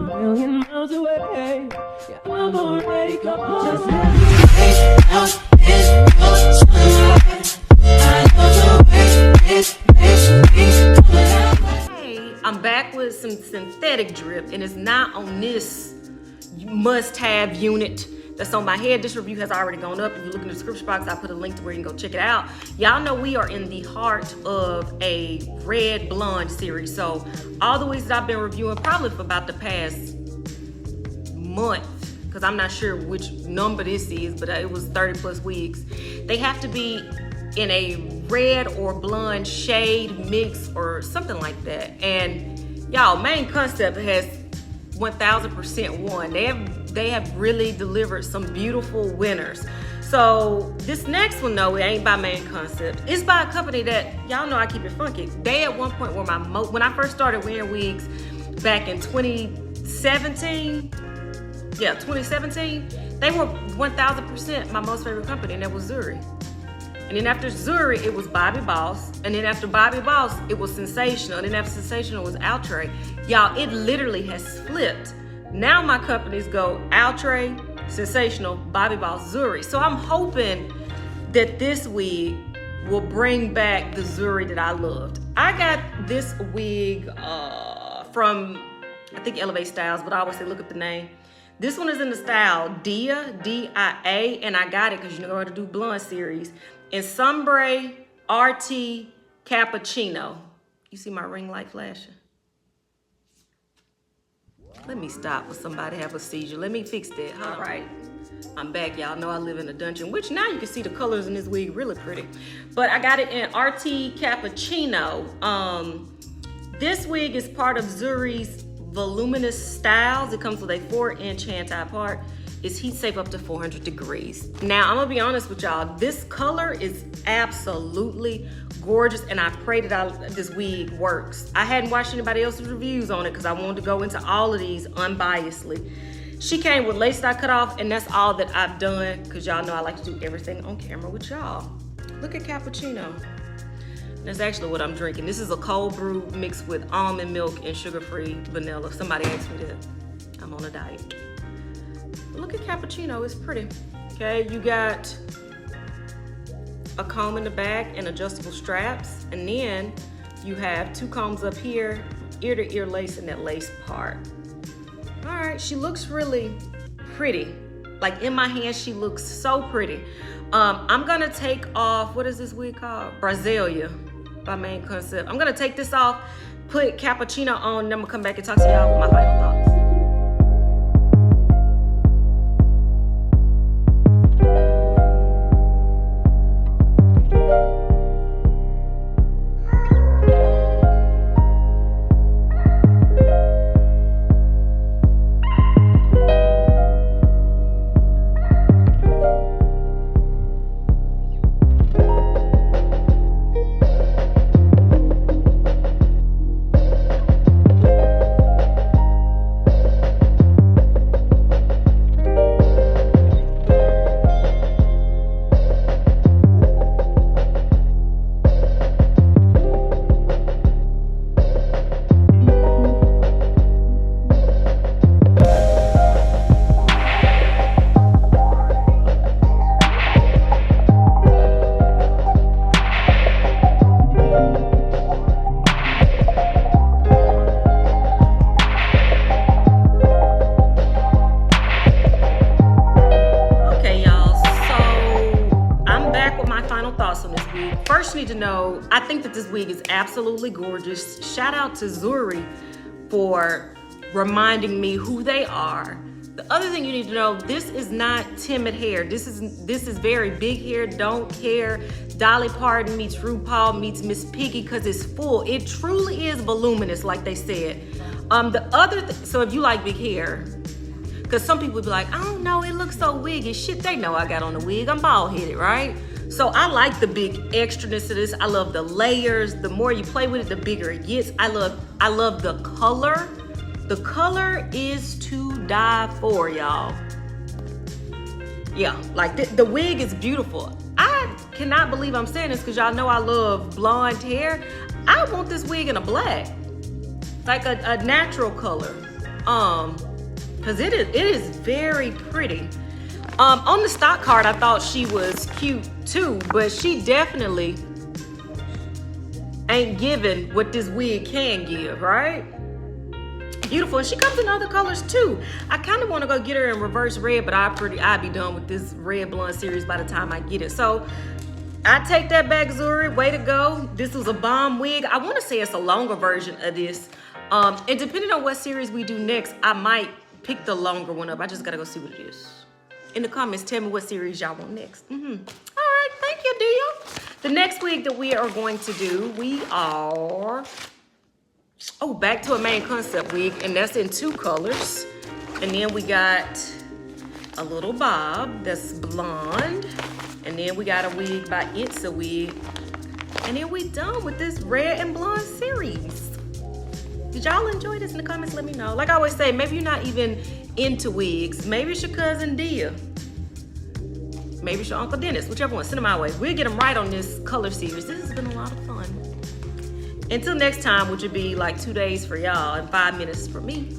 million miles away. Yeah, I'm already gone. Just let me out in your sunlight. I love the way it makes me come alive. Hey, I'm back with some synthetic drip, and it's not on this must-have unit that's on my head. This review has already gone up. If you look in the description box, I put a link to where you can go check it out. Y'all know we are in the heart of a red blonde series. So all the wigs that I've been reviewing probably for about the past month, because I'm not sure which number this is, but it was 30 plus wigs. They have to be in a red or blonde shade mix or something like that. And y'all, Main Concept has 1000% won. They have really delivered some beautiful winners. So this next one though, it ain't by Main Concept. It's by a company that y'all know I keep it funky. They at one point were when I first started wearing wigs back in 2017. Yeah, 2017. They were 1000% my most favorite company, and that was Zury. And then after Zury, it was Bobby Boss. And then after Bobby Boss, it was Sensational. And then after Sensational was Outre. Y'all, it literally has flipped. Now my companies go Outre, Sensational, Bobby Boss, Zury. So I'm hoping that this wig will bring back the Zury that I loved. I got this wig from, I think, Elevate Styles, but I always say look at the name. This one is in the style Dia, D-I-A, and I got it because you know how to do blonde series. In Sombre RT Cappuccino. You see my ring light flashing? Let me stop for somebody have a seizure. Let me fix that. All right, I'm back. Y'all know I live in a dungeon, which now you can see the colors in this wig really pretty. But I got it in RT Cappuccino. This wig is part of Zury's voluminous styles. It comes with a 4-inch hand-tie part. It's heat safe up to 400 degrees. Now, I'm gonna be honest with y'all. This color is absolutely gorgeous, and I pray that this wig works. I hadn't watched anybody else's reviews on it because I wanted to go into all of these unbiasedly. She came with lace dye cut off, and that's all that I've done because y'all know I like to do everything on camera with y'all. Look at cappuccino. That's actually what I'm drinking. This is a cold brew mixed with almond milk and sugar-free vanilla. Somebody asked me that. I'm on a diet. Look at cappuccino, it's pretty. Okay, you got a comb in the back and adjustable straps, and then you have 2 combs up here, ear-to-ear lace in that lace part. All right, she looks really pretty. Like in my hand, she looks so pretty. I'm gonna take off, what is this wig called? Brasilia by Main Concept. I'm gonna take this off, put cappuccino on, and then I'm gonna come back and talk to y'all with my final thoughts. First, you need to know, I think that this wig is absolutely gorgeous. Shout out to Zury for reminding me who they are. The other thing you need to know, this is not timid hair. This is very big hair, don't care. Dolly Parton meets RuPaul meets Miss Piggy because it's full. It truly is voluminous, like they said. So if you like big hair, because some people be like, I don't know, it looks so wiggy. Shit, they know I got on a wig. I'm bald headed, right? So I like the big extraness of this. I love the layers. The more you play with it, the bigger it gets. I love the color. The color is to die for, y'all. Yeah, like the wig is beautiful. I cannot believe I'm saying this because y'all know I love blonde hair. I want this wig in a black, like a natural color. because it is very pretty. On the stock card, I thought she was cute too, but she definitely ain't giving what this wig can give, right? Beautiful, and she comes in other colors too. I kind of want to go get her in reverse red, but I'd be done with this red blonde series by the time I get it. So I take that back, Zury. Way to go. This was a bomb wig. I want to say it's a longer version of this. And depending on what series we do next, I might pick the longer one up. I just gotta go see what it is. In the comments, tell me what series y'all want next. All right, thank you, Dia. The next wig that we are going to do, back to a main concept wig, and that's in 2 colors. And then we got a little bob that's blonde. And then we got a wig by It's a Wig. And then we done with this red and blonde series. Did y'all enjoy this? In the comments, let me know. Like I always say, maybe you're not even into wigs. Maybe it's your cousin Dia. Maybe it's your Uncle Dennis, whichever one. Send them my way. We'll get them right on this color series. This has been a lot of fun. Until next time, which would be like 2 days for y'all and 5 minutes for me.